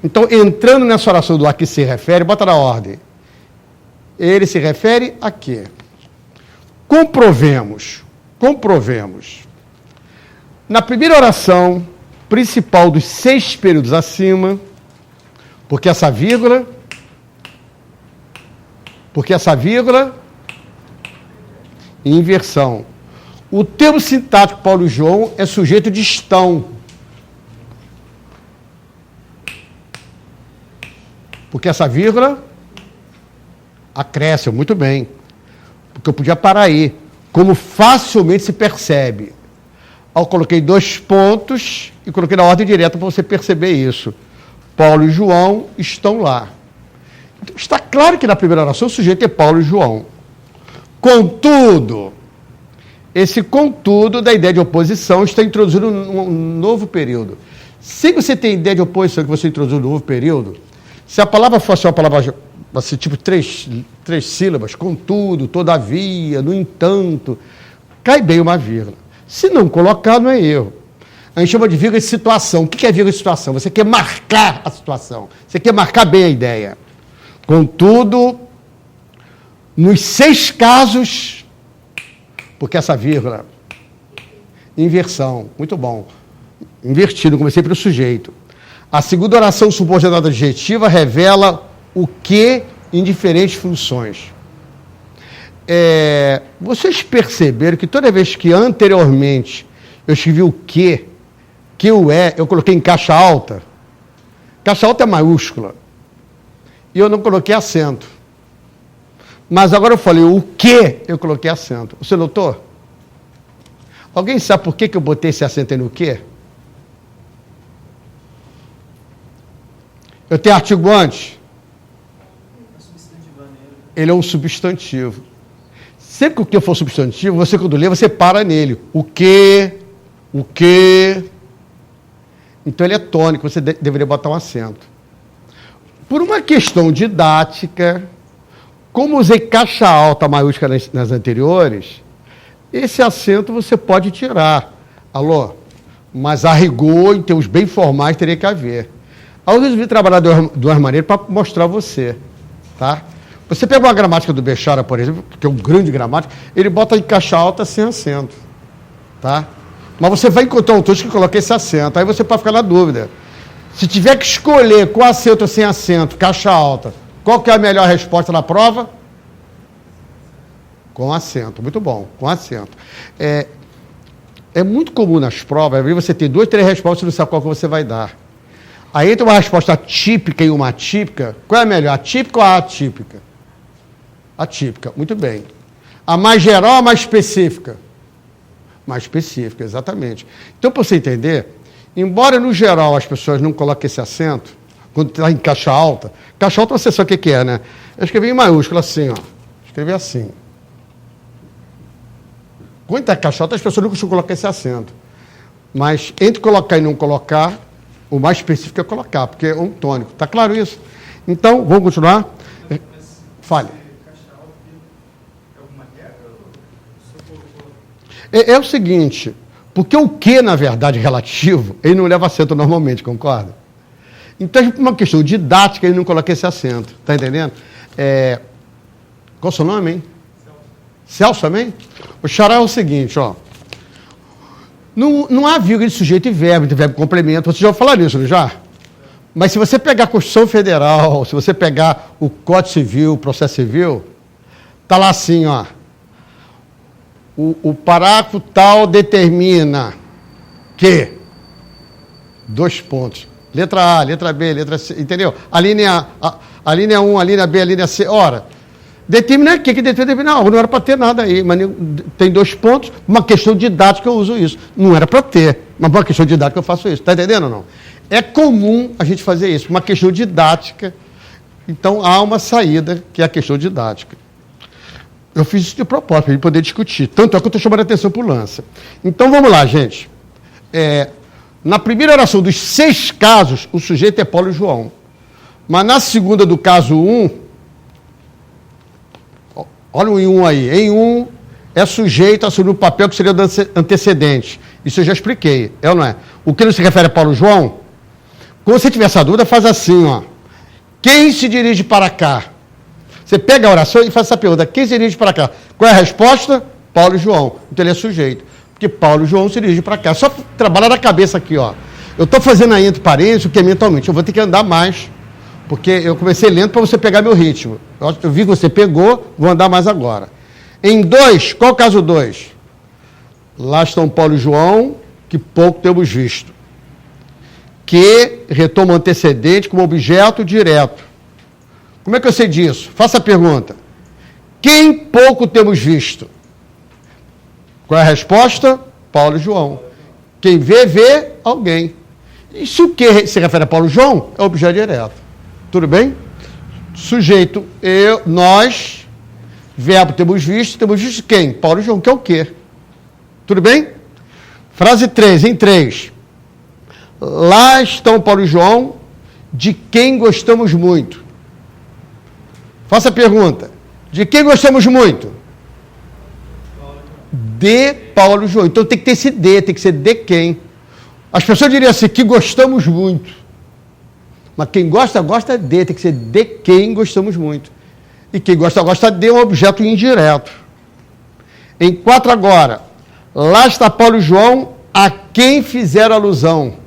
Então, entrando nessa oração do a que se refere, bota na ordem. Ele se refere a quê? Comprovemos. Na primeira oração principal dos 6 períodos acima, porque essa vírgula, inversão. O termo sintático Paulo e João é sujeito de estão. Porque essa vírgula acresce, muito bem. Porque eu podia parar aí. Como facilmente se percebe. Eu coloquei 2 pontos e coloquei na ordem direta para você perceber isso. Paulo e João estão lá. Então, está claro que na primeira oração o sujeito é Paulo e João. Contudo, esse contudo da ideia de oposição está introduzindo um novo período. Se você tem ideia de oposição que você introduziu um novo período, se a palavra fosse uma palavra assim, tipo 3 sílabas, contudo, todavia, no entanto, cai bem uma vírgula. Se não colocar, não é erro. A gente chama de vírgula de situação. O que é vírgula de situação? Você quer marcar a situação. Você quer marcar bem a ideia. Contudo, nos 6 casos, porque essa vírgula, inversão, muito bom. Invertido, comecei pelo sujeito. A segunda oração subordinada adjetiva revela o que em diferentes funções. Vocês perceberam que toda vez que anteriormente eu escrevi o que o é, eu coloquei em caixa alta. Caixa alta é maiúscula. E eu não coloquei acento. Mas agora eu falei o que eu coloquei acento. Você notou? Alguém sabe por que eu botei esse acento aí no que? Eu tenho artigo antes. Ele é um substantivo. Sempre que o que for substantivo, você quando lê, você para nele. O que. Então ele é tônico, você deveria botar um acento. Por uma questão didática, como usei caixa alta maiúscula nas anteriores, esse acento você pode tirar. Alô? Mas a rigor, em termos bem formais, teria que haver. Aí eu resolvi trabalhar de uma maneira para mostrar a você. Tá? Você pega uma gramática do Bechara, por exemplo, que é um grande gramático, ele bota em caixa alta sem acento. Tá? Mas você vai encontrar um texto que coloca esse acento. Aí você pode ficar na dúvida. Se tiver que escolher com acento ou sem acento, caixa alta, qual que é a melhor resposta na prova? Com acento. Muito bom, com acento. É muito comum nas provas, aí você tem 2, 3 respostas e não sabe qual que você vai dar. Aí entra uma resposta típica e uma atípica. Qual é a melhor, a típica ou a atípica? Atípica, muito bem. A mais geral ou a mais específica? Mais específica, exatamente. Então, para você entender, embora no geral as pessoas não coloquem esse acento, quando está em caixa alta você sabe o que é, né? Eu escrevi em maiúscula assim, ó. Escrevi assim. Quando está em caixa alta, as pessoas não costumam colocar esse acento. Mas entre colocar e não colocar, o mais específico é colocar, porque é um tônico. Está claro isso? Então, vamos continuar? Fale. É o seguinte, porque o que, na verdade, relativo, ele não leva acento normalmente, concorda? Então, por uma questão didática, ele não coloca esse acento, tá entendendo? Qual o seu nome, hein? Celso também? O xará é o seguinte, ó. Não há vírgula de sujeito e verbo, de verbo complemento, você já ouviu falar nisso, não já? Mas se você pegar a Constituição Federal, se você pegar o Código Civil, o Processo Civil, tá lá assim, ó. O parágrafo tal determina que 2 pontos. Letra A, letra B, letra C, entendeu? A linha 1, a linha B, a linha C. Ora, determina aqui, que determina, não era para ter nada aí, mas tem 2 pontos, uma questão didática eu uso isso. Não era para ter, mas uma questão didática eu faço isso. Está entendendo ou não? É comum a gente fazer isso, uma questão didática. Então, há uma saída, que é a questão didática. Eu fiz isso de propósito, para a gente poder discutir. Tanto é que eu estou chamando a atenção para o lance. Então, vamos lá, gente. Na primeira oração dos 6 casos, o sujeito é Paulo e João. Mas na segunda do caso 1, olha o em 1 aí. Em 1 é sujeito assumindo o papel que seria antecedente. Isso eu já expliquei, é ou não é? O que não se refere a Paulo e João? quando você tiver essa dúvida, faz assim, ó. Quem se dirige para cá? Você pega a oração e faz essa pergunta. Quem se dirige para cá? Qual é a resposta? Paulo e João. Então ele é sujeito. Porque Paulo e João se dirigem para cá. Só trabalhar na cabeça aqui, ó. Eu estou fazendo aí entre parênteses o que é mentalmente. Eu vou ter que andar mais, porque eu comecei lento para você pegar meu ritmo. Eu vi que você pegou, vou andar mais agora. Em 2, qual o caso 2? Lá estão Paulo e João, que pouco temos visto. Que retoma o antecedente como objeto direto. Como é que eu sei disso? Faça a pergunta. Quem pouco temos visto? Qual é a resposta? Paulo e João. Quem vê alguém. E se o que se refere a Paulo e João, é objeto direto. Tudo bem? Sujeito, eu, nós, verbo temos visto quem? Paulo e João, que é o quê? Tudo bem? Frase 3, em 3. Lá estão Paulo e João, de quem gostamos muito. Faça a pergunta. De quem gostamos muito? De Paulo e João. Então tem que ter esse de, tem que ser de quem. As pessoas diriam assim, que gostamos muito. Mas quem gosta, gosta de, tem que ser de quem gostamos muito. E quem gosta, gosta de é um objeto indireto. Em 4 agora. Lá está Paulo e João, a quem fizeram alusão.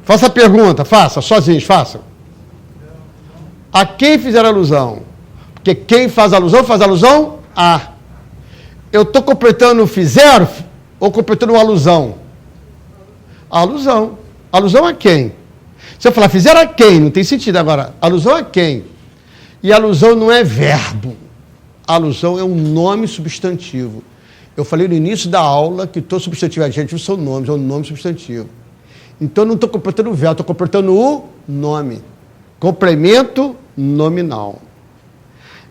Faça a pergunta, faça, sozinhos, façam. A quem fizeram alusão? Porque quem faz alusão a. Eu estou completando o fizeram ou completando uma alusão? Alusão. Alusão a quem? Se eu falar fizeram a quem, não tem sentido. Agora, alusão a quem? E alusão não é verbo. Alusão é um nome substantivo. Eu falei no início da aula que todo substantivo e adjetivo são nomes, é um nome substantivo. Então, eu não estou completando o verbo, estou completando o nome. Complemento nominal.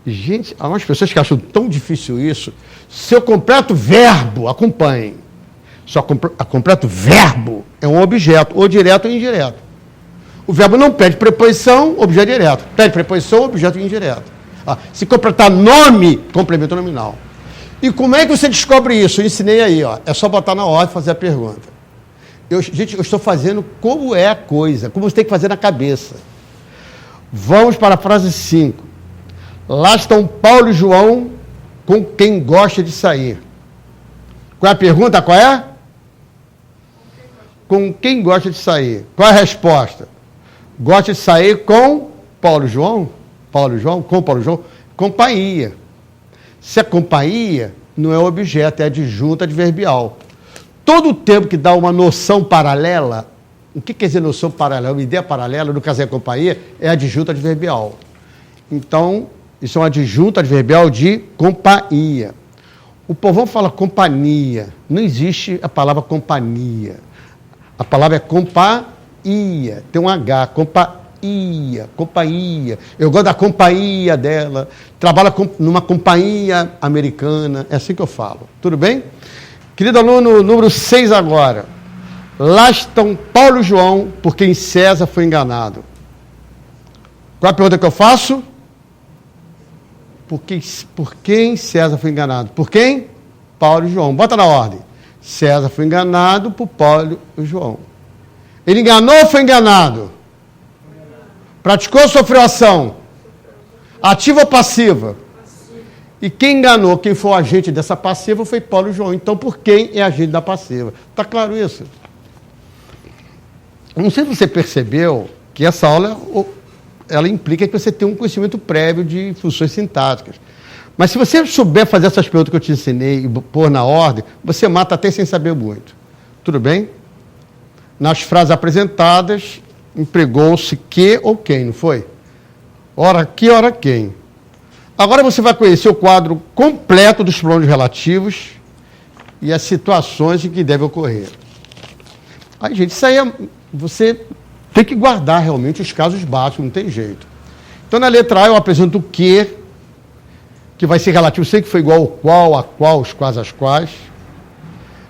Gente, há umas pessoas que acham tão difícil isso. Se eu completo verbo, acompanhem. Só completo verbo é um objeto, ou direto ou indireto. O verbo não pede preposição, objeto direto. Pede preposição, objeto indireto. Se completar nome, complemento nominal. E como é que você descobre isso? Eu ensinei aí, ó. É só botar na ordem e fazer a pergunta. Gente, eu estou fazendo como é a coisa, como você tem que fazer na cabeça. Vamos para a frase 5. Lá estão Paulo e João com quem gosta de sair. Qual é a pergunta? Qual é? Com quem gosta de sair. Qual é a resposta? Gosta de sair com Paulo e João? Paulo e João? Com Paulo e João? Companhia. Se é companhia, não é objeto, é adjunto adverbial. Todo o tempo que dá uma noção paralela, o que quer dizer noção paralela? Uma ideia paralela, no caso é companhia, é adjunto adverbial. Então, isso é um adjunto adverbial de companhia. O povão fala companhia. Não existe a palavra companhia. A palavra é companhia. Tem um H, companhia. Eu gosto da companhia dela. Trabalha numa companhia americana. É assim que eu falo. Tudo bem? Querido aluno, número 6 agora. Lá estão Paulo e João, por quem César foi enganado. Qual a pergunta que eu faço? Por quem César foi enganado? Por quem? Paulo e João. Bota na ordem. César foi enganado por Paulo e João. Ele enganou ou foi enganado? Praticou ou sofreu ação? Ativa ou passiva? E quem enganou, quem foi o agente dessa passiva foi Paulo e João. Então, por quem é agente da passiva? Está claro isso? Não sei se você percebeu que essa aula ela implica que você tem um conhecimento prévio de funções sintáticas. Mas se você souber fazer essas perguntas que eu te ensinei e pôr na ordem, você mata até sem saber muito. Tudo bem? Nas frases apresentadas, empregou-se que ou quem, não foi? Ora que, ora quem. Agora você vai conhecer o quadro completo dos pronomes relativos e as situações em que deve ocorrer. Aí, gente, isso aí você tem que guardar realmente os casos básicos, não tem jeito. Então, na letra A, eu apresento o que vai ser relativo, sei que foi igual ao qual, a qual, os quais, as quais.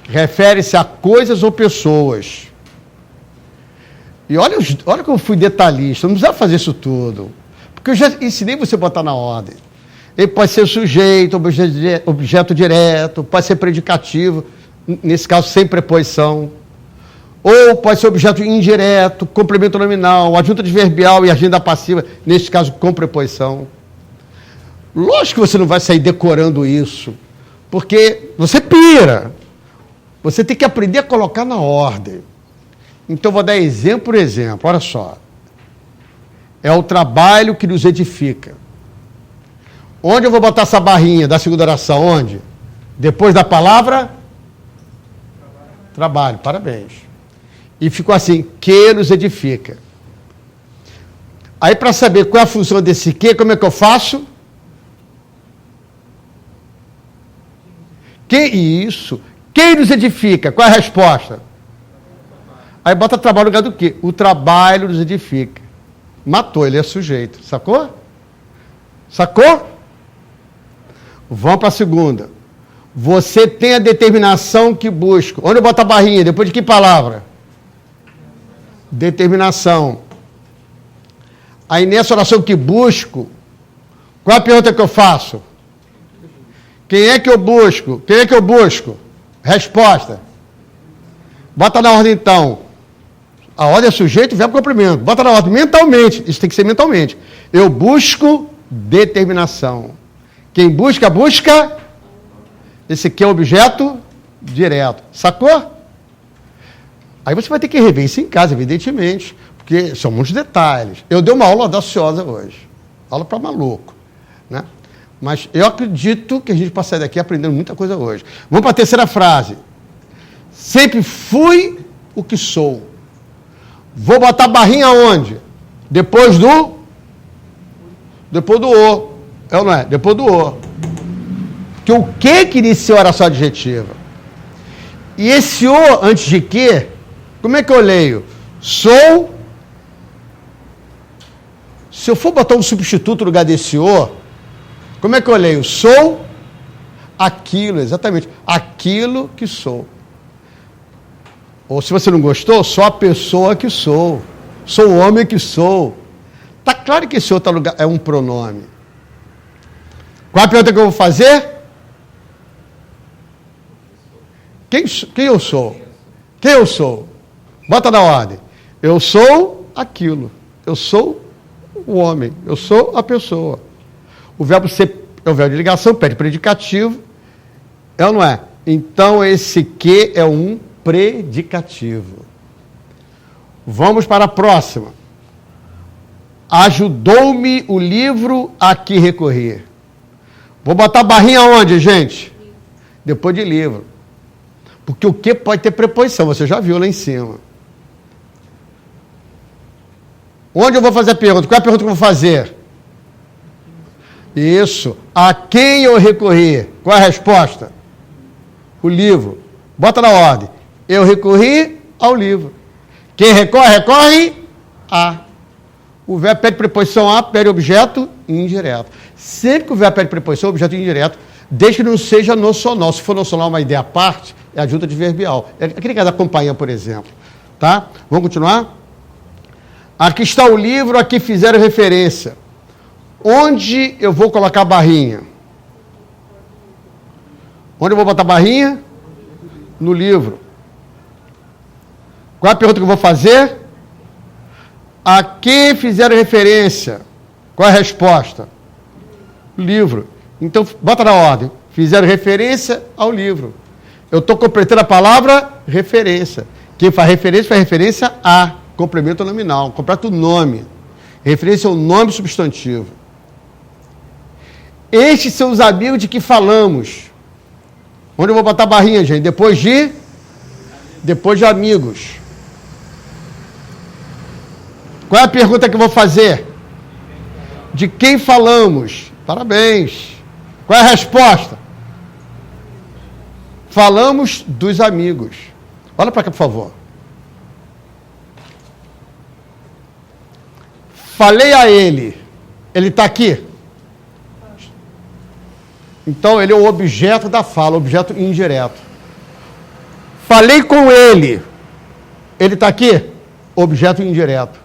Refere-se a coisas ou pessoas. E olha como eu fui detalhista, não precisava fazer isso tudo. Porque eu já ensinei você a botar na ordem. Ele pode ser sujeito, objeto direto, pode ser predicativo, nesse caso sem preposição. Ou pode ser objeto indireto, complemento nominal, adjunto adverbial e agenda passiva, neste caso com preposição. Lógico que você não vai sair decorando isso, porque você pira. Você tem que aprender a colocar na ordem. Então, vou dar exemplo por exemplo. Olha só. É o trabalho que nos edifica. Onde eu vou botar essa barrinha da segunda oração? Onde? Depois da palavra? Trabalho. Parabéns. E ficou assim, que nos edifica. Aí, para saber qual é a função desse que, como é que eu faço? Que isso? Quem nos edifica? Qual é a resposta? Aí bota trabalho no lugar do quê? O trabalho nos edifica. Matou, ele é sujeito. Sacou? Sacou? Vamos para a segunda. Você tem a determinação que busca. Onde eu boto a barrinha? Depois de que palavra? Determinação. Aí nessa oração que busco, qual é a pergunta que eu faço? Quem é que eu busco? Quem é que eu busco? Resposta. Bota na ordem então. A ordem é sujeito, verbo, complemento. Bota na ordem mentalmente. Isso tem que ser mentalmente. Eu busco determinação. Quem busca, busca. Esse aqui é objeto direto. Sacou? Aí você vai ter que rever isso em casa, evidentemente. Porque são muitos detalhes. Eu dei uma aula audaciosa hoje. Aula para maluco. Né? Mas eu acredito que a gente pode sair daqui aprendendo muita coisa hoje. Vamos para a terceira frase. Sempre fui o que sou. Vou botar a barrinha onde? Depois do o. É ou não é? Depois do o. Porque o que inicia a oração adjetiva? E esse o antes de que, como é que eu leio? Sou. Se eu for botar um substituto no lugar desse o, como é que eu leio? Sou aquilo, exatamente. Aquilo que sou. Ou se você não gostou, sou a pessoa que sou. Sou o homem que sou. Está claro que esse outro lugar é um pronome. Qual a pergunta que eu vou fazer? Quem eu sou? Quem eu sou? Bota na ordem. Eu sou aquilo. Eu sou o homem. Eu sou a pessoa. O verbo ser é o verbo de ligação, pede predicativo. É ou não é? Então, esse que é um predicativo. Vamos para a próxima. Ajudou-me o livro a que recorrer. Vou botar a barrinha onde, gente? Depois de livro. Porque o que pode ter preposição, você já viu lá em cima. Onde eu vou fazer a pergunta? Qual é a pergunta que eu vou fazer? Isso. A quem eu recorri? Qual é a resposta? O livro. Bota na ordem. Eu recorri ao livro. Quem recorre, recorre a. O verbo pede preposição a, pede objeto indireto. Sempre que o verbo pede preposição, objeto indireto, desde que não seja nocional. Se for nocional, uma ideia à parte, é adjunto adverbial. É aquele caso da companhia, por exemplo. Tá? Vamos continuar? Aqui está o livro a que fizeram referência. Onde eu vou colocar a barrinha? Onde eu vou botar a barrinha? No livro. Qual é a pergunta que eu vou fazer? A que fizeram referência? Qual é a resposta? Livro. Então, bota na ordem. Fizeram referência ao livro. Eu estou completando a palavra referência. Quem faz referência a complemento nominal. Completa o nome. Referência ao nome substantivo. Estes são os amigos de que falamos. Onde eu vou botar a barrinha, gente? Depois de amigos. Qual é a pergunta que eu vou fazer? De quem falamos? Parabéns. Qual é a resposta? Falamos dos amigos. Olha para cá, por favor. Falei a ele. Ele está aqui? Então, ele é o objeto da fala, objeto indireto. Falei com ele. Ele está aqui? Objeto indireto.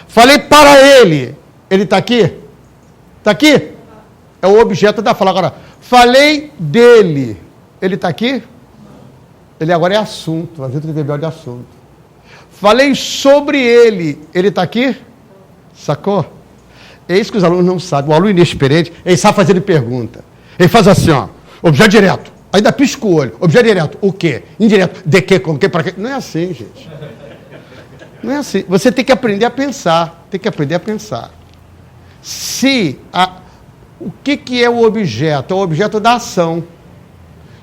Falei para ele. Ele está aqui? Está aqui? É o objeto da fala. Agora, falei dele. Ele está aqui? Ele agora é assunto, adjunto adverbial de assunto. Falei sobre ele. Ele está aqui? Sacou? É isso que os alunos não sabem. O aluno inexperiente, ele sabe fazer pergunta. Ele faz assim, ó, objeto direto. Ainda pisca o olho. Objeto direto. O quê? Indireto. De quê? Como quê? Para quê? Não é assim, gente. Não é assim. Você tem que aprender a pensar. Tem que aprender a pensar. O que é o objeto? É o objeto da ação.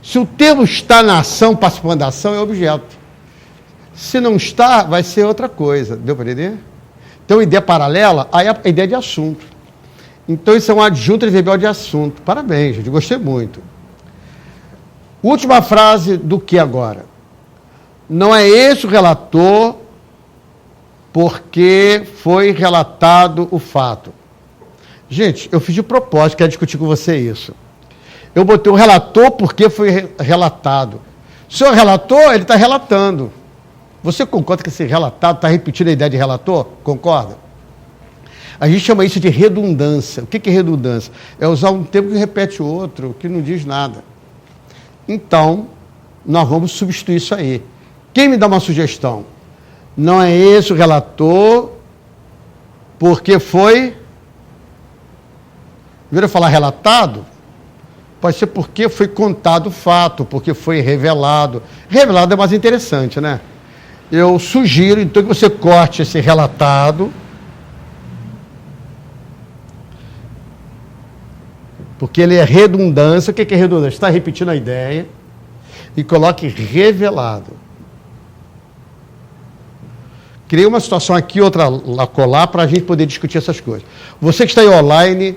Se o termo está na ação, participando da ação, é objeto. Se não está, vai ser outra coisa. Deu para entender? Então, ideia paralela, aí a ideia de assunto. Então, isso é um adjunto adverbial de assunto. Parabéns, gente. Gostei muito. Última frase do que agora? Não é esse o relator porque foi relatado o fato. Gente, eu fiz de propósito, quero discutir com você isso. Eu botei o relator porque foi relatado. Se o relator, ele está relatando. Você concorda que esse relatado está repetindo a ideia de relator? Concorda? A gente chama isso de redundância. O que é redundância? É usar um termo que repete o outro, que não diz nada. Então, nós vamos substituir isso aí. Quem me dá uma sugestão? Não é esse o relator, porque foi... Viram falar relatado? Pode ser porque foi contado o fato, porque foi revelado. Revelado é mais interessante, né? Eu sugiro, então, que você corte esse relatado, porque ele é redundância. O que é redundância? Está repetindo a ideia. E coloque revelado. Criei uma situação aqui, outra lá colar, para a gente poder discutir essas coisas. Você que está aí online,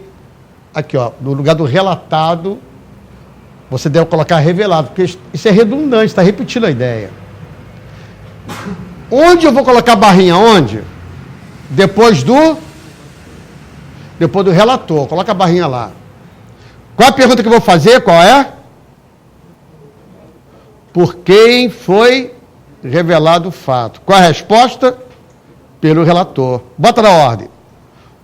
aqui, ó, no lugar do relatado, você deve colocar revelado, porque isso é redundante, está repetindo a ideia. Onde eu vou colocar a barrinha? Onde? Depois do relator. Coloca a barrinha lá. Qual a pergunta que eu vou fazer? Qual é? Por quem foi revelado o fato? Qual a resposta? Pelo relator. Bota na ordem.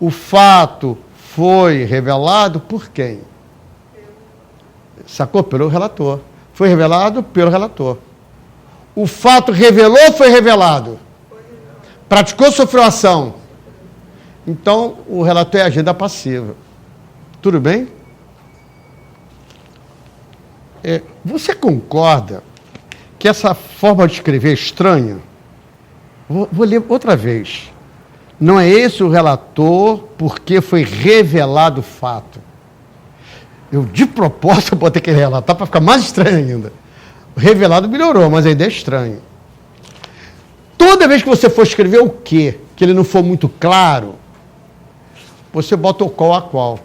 O fato foi revelado por quem? Sacou? Pelo relator. Foi revelado pelo relator. O fato revelou ou foi revelado? Praticou ou sofreu ação? Então, o relator é agenda passiva. Tudo bem? Você concorda que essa forma de escrever é estranha? Vou ler outra vez. Não é esse o relator porque foi revelado o fato. Eu, de propósito, vou ter que relatar para ficar mais estranho ainda. O revelado melhorou, mas a ideia é estranha. Toda vez que você for escrever o que ele não for muito claro, você bota o qual a qual.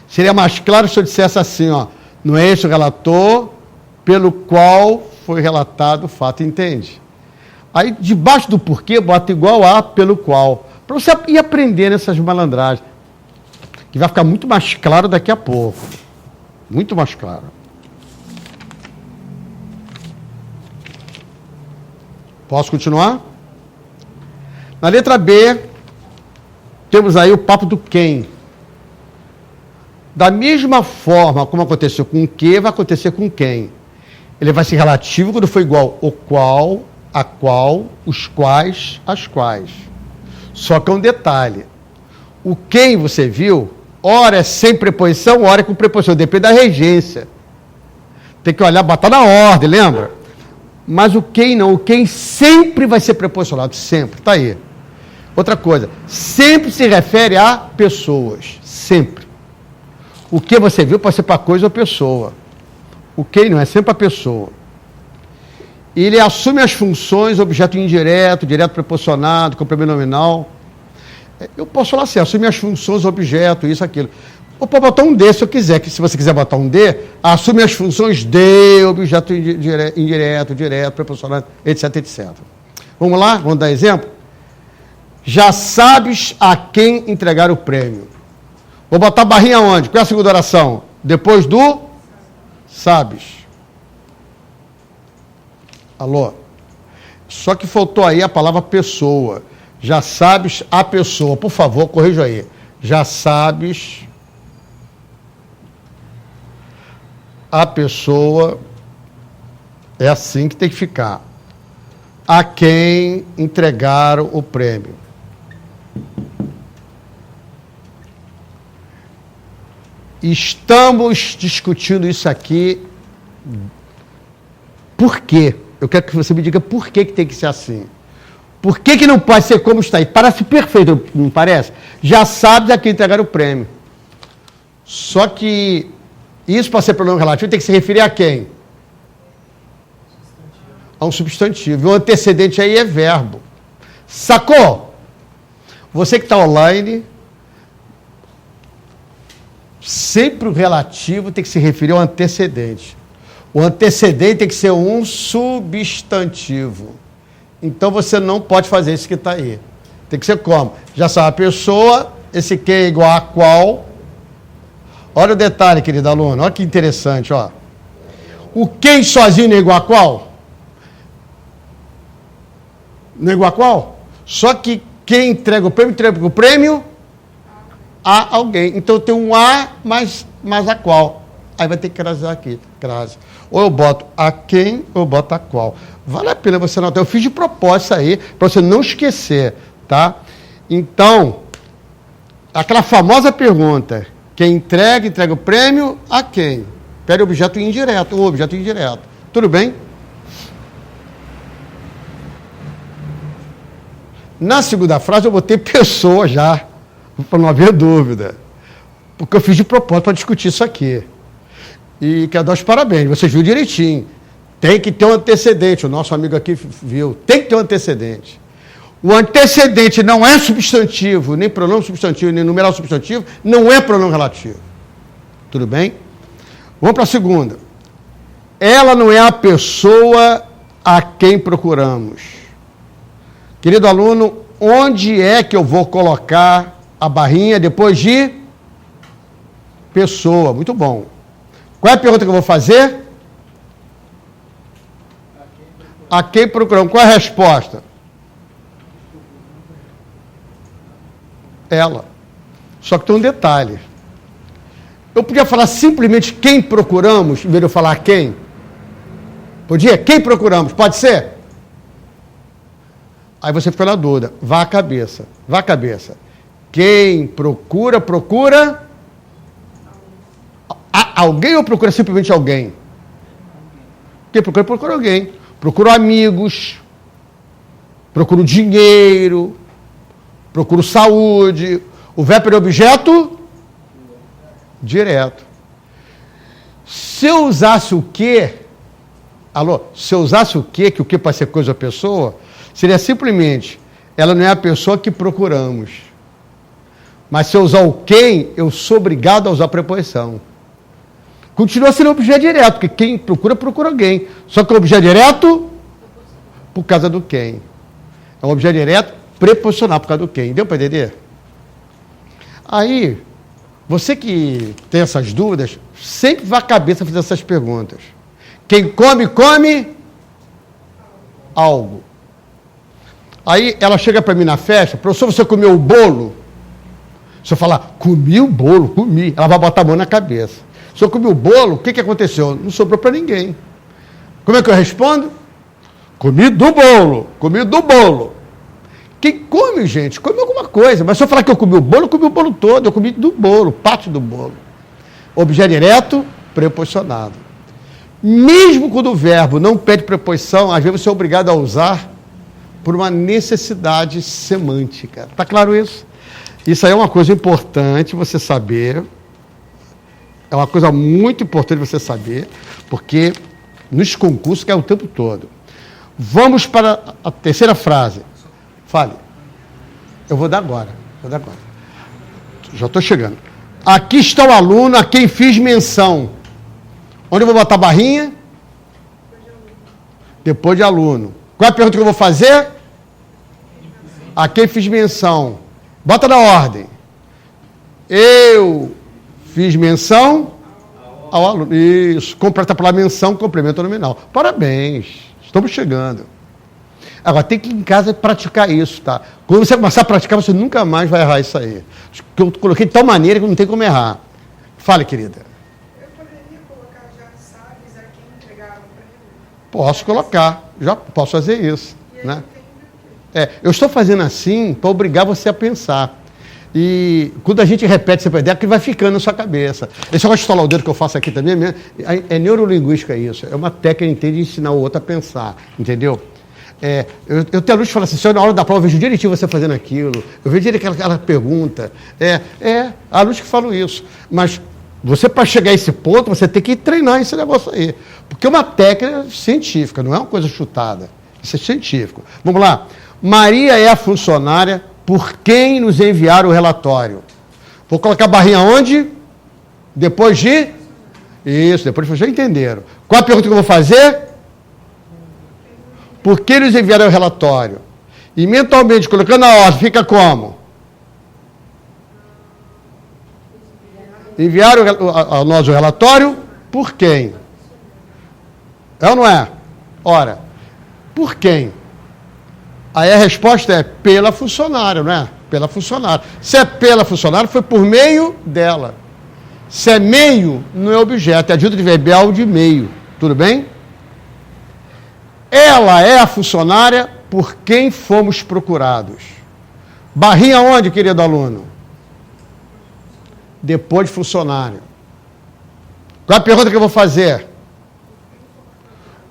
Seria mais claro se eu dissesse assim, ó, não é esse o relator pelo qual foi relatado o fato, entende? Aí, debaixo do porquê, bota igual a pelo qual. Para você ir aprendendo essas malandragens. Que vai ficar muito mais claro daqui a pouco. Muito mais claro. Posso continuar? Na letra B, temos aí o papo do quem. Da mesma forma como aconteceu com o que, vai acontecer com quem. Ele vai ser relativo quando for igual o qual, a qual, os quais, as quais. Só que é um detalhe. O quem você viu, ora é sem preposição, ora é com preposição. Depende da regência. Tem que olhar, botar na ordem, lembra? Mas o quem não. O quem sempre vai ser preposicionado. Sempre. Está aí. Outra coisa. Sempre se refere a pessoas. Sempre. O que você viu pode ser para coisa ou pessoa. O quem não é sempre a pessoa. Ele assume as funções, objeto indireto, direto preposicionado, complemento nominal. Eu posso falar assim, assume as funções, objeto, isso, aquilo. Ou pode botar um D se eu quiser, que se você quiser botar um D, assume as funções de objeto indireto, direto, preposicionado, etc, etc. Vamos lá? Vamos dar exemplo? Já sabes a quem entregar o prêmio. Vou botar a barrinha onde? Qual é a segunda oração? Depois do sabes. Alô? Só que faltou aí a palavra pessoa. Já sabes a pessoa. Por favor, corrija aí. Já sabes a pessoa. É assim que tem que ficar. a quem entregaram o prêmio. Estamos discutindo isso aqui. Por quê? Eu quero que você me diga por que tem que ser assim. Por que não pode ser como está aí? Parece perfeito, não parece? Já sabe a quem entregaram o prêmio. Só que isso, para ser pronome relativo, tem que se referir a quem? A um substantivo. E o antecedente aí é verbo. Sacou? Você que está online, sempre o relativo tem que se referir ao antecedente. O antecedente tem que ser um substantivo. Então você não pode fazer isso que está aí. Tem que ser como? Já sabe a pessoa, esse que é igual a qual. Olha o detalhe, querido aluno, olha que interessante, ó. O quem sozinho não é igual a qual? Não é igual a qual? Só que quem entrega o prêmio a alguém. Então tem um a mais a qual. Aí vai ter que crasar aqui, crase. Ou eu boto a quem, ou eu boto a qual. Vale a pena você anotar. Eu fiz de propósito aí, para você não esquecer, tá? Então, aquela famosa pergunta, quem entrega o prêmio a quem? Pede objeto indireto, ou objeto indireto. Tudo bem? Na segunda frase eu botei pessoa já, para não haver dúvida. Porque eu fiz de propósito para discutir isso aqui. E quero dar os parabéns, você viu direitinho. Tem que ter um antecedente, o nosso amigo aqui viu. Tem que ter um antecedente. O antecedente não é substantivo, nem pronome substantivo, nem numeral substantivo, não é pronome relativo. Tudo bem? Vamos para a segunda. Ela não é a pessoa a quem procuramos. Querido aluno, onde é que eu vou colocar a barrinha depois de pessoa? Muito bom. Qual é a pergunta que eu vou fazer? A quem procuramos? Qual é a resposta? Ela. Só que tem um detalhe. Eu podia falar simplesmente quem procuramos, em vez de eu falar quem? Podia? Quem procuramos? Pode ser? Aí você fica na dúvida. Vá à cabeça. Vá à cabeça. Quem procura alguém ou procura simplesmente alguém? Quem procura alguém. Procura amigos, procura dinheiro, procura saúde. O verbo é objeto direto. Se eu usasse o que, se eu usasse o que o que pode ser coisa ou pessoa, seria simplesmente, ela não é a pessoa que procuramos. Mas se eu usar o quem, eu sou obrigado a usar a preposição. Continua sendo objeto direto, porque quem procura alguém. Só que o objeto direto, por causa do quem. É um objeto direto preposicional por causa do quem. Deu para entender? Aí, você que tem essas dúvidas, sempre vá à cabeça fazer essas perguntas. Quem come algo. Aí ela chega para mim na festa, professor, você comeu o bolo? Se eu falar, comi o bolo, comi, ela vai botar a mão na cabeça. Se eu comi o bolo, o que aconteceu? Não sobrou para ninguém. Como é que eu respondo? Comi do bolo. Quem come, gente, come alguma coisa. Mas se eu falar que eu comi o bolo todo. Eu comi do bolo, parte do bolo. Objeto direto, preposicionado. Mesmo quando o verbo não pede preposição, às vezes você é obrigado a usar por uma necessidade semântica. Está claro isso? Isso aí é uma coisa importante você saber. É uma coisa muito importante você saber, porque nos concursos cai o tempo todo. Vamos para a terceira frase. Fale. Eu vou dar agora. Já estou chegando. Aqui está o aluno a quem fiz menção. Onde eu vou botar a barrinha? Depois de aluno. Qual é a pergunta que eu vou fazer? A quem fiz menção. Bota na ordem. Eu fiz menção ao aluno. Isso. Completa pela menção, complemento nominal. Parabéns. Estamos chegando. Agora, tem que ir em casa praticar isso, tá? Quando você começar a praticar, você nunca mais vai errar isso aí. Eu coloquei de tal maneira que não tem como errar. Fale, querida. Eu poderia colocar já sabes a quem entregaram o prêmio? Posso colocar. Já posso fazer isso. E Né? Eu estou fazendo assim para obrigar você a pensar. E quando a gente repete essa ideia, que vai ficando na sua cabeça. Esse negócio de estalar o dedo que eu faço aqui também, é neurolinguística isso. É uma técnica de ensinar o outro a pensar, entendeu? Eu tenho alunos que falam assim, senhor, na hora da prova eu vejo direitinho você fazendo aquilo, eu vejo direitinho aquela pergunta. Há alunos que falam isso. Mas você, para chegar a esse ponto, você tem que treinar esse negócio aí. Porque é uma técnica científica, não é uma coisa chutada. Isso é científico. Vamos lá. Maria é a funcionária por quem nos enviaram o relatório. Vou colocar a barrinha onde? Depois de? Isso, depois de vocês já entenderam. Qual a pergunta que eu vou fazer? Por que nos enviaram o relatório? E mentalmente, colocando a ordem, fica como? Enviaram a nós o relatório por quem? É ou não é? Ora, por quem? Aí a resposta é pela funcionária, não é? Pela funcionária. Se é pela funcionária, foi por meio dela. Se é meio, não é objeto, é adjunto adverbial de meio. Tudo bem? Ela é a funcionária por quem fomos procurados. Barrinha onde, querido aluno? Depois de funcionário. Qual é a pergunta que eu vou fazer?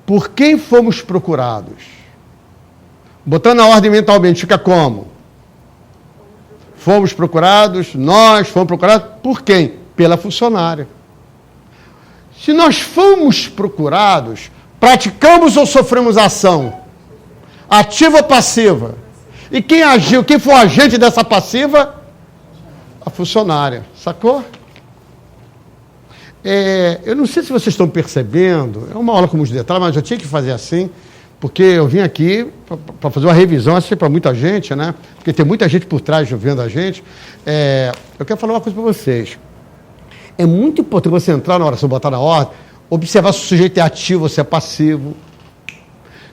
Por quem fomos procurados? Botando a ordem mentalmente, fica como? Fomos procurados, nós fomos procurados por quem? Pela funcionária. Se nós fomos procurados, praticamos ou sofremos ação? Ativa ou passiva? E quem agiu, quem foi o agente dessa passiva? A funcionária. Sacou? Eu não sei se vocês estão percebendo, é uma aula com muitos detalhes, mas eu tinha que fazer assim, porque eu vim aqui para fazer uma revisão assim para muita gente, né? Porque tem muita gente por trás vendo a gente. Eu quero falar uma coisa para vocês. É muito importante você entrar na oração, botar na ordem, observar se o sujeito é ativo ou se é passivo,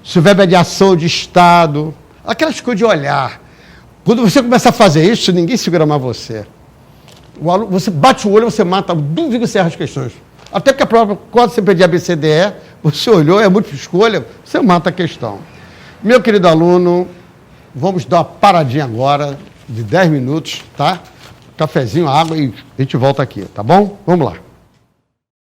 se o verbo é de ação ou de estado, aquelas coisas de olhar. Quando você começa a fazer isso, ninguém segura mais você. Você bate o olho, você mata, duvido que você erra as questões. Até porque a prova, quando você pedir ABCDE, você olhou, é múltipla escolha, você mata a questão. Meu querido aluno, vamos dar uma paradinha agora, de 10 minutos, tá? Cafezinho, água e a gente volta aqui, tá bom? Vamos lá.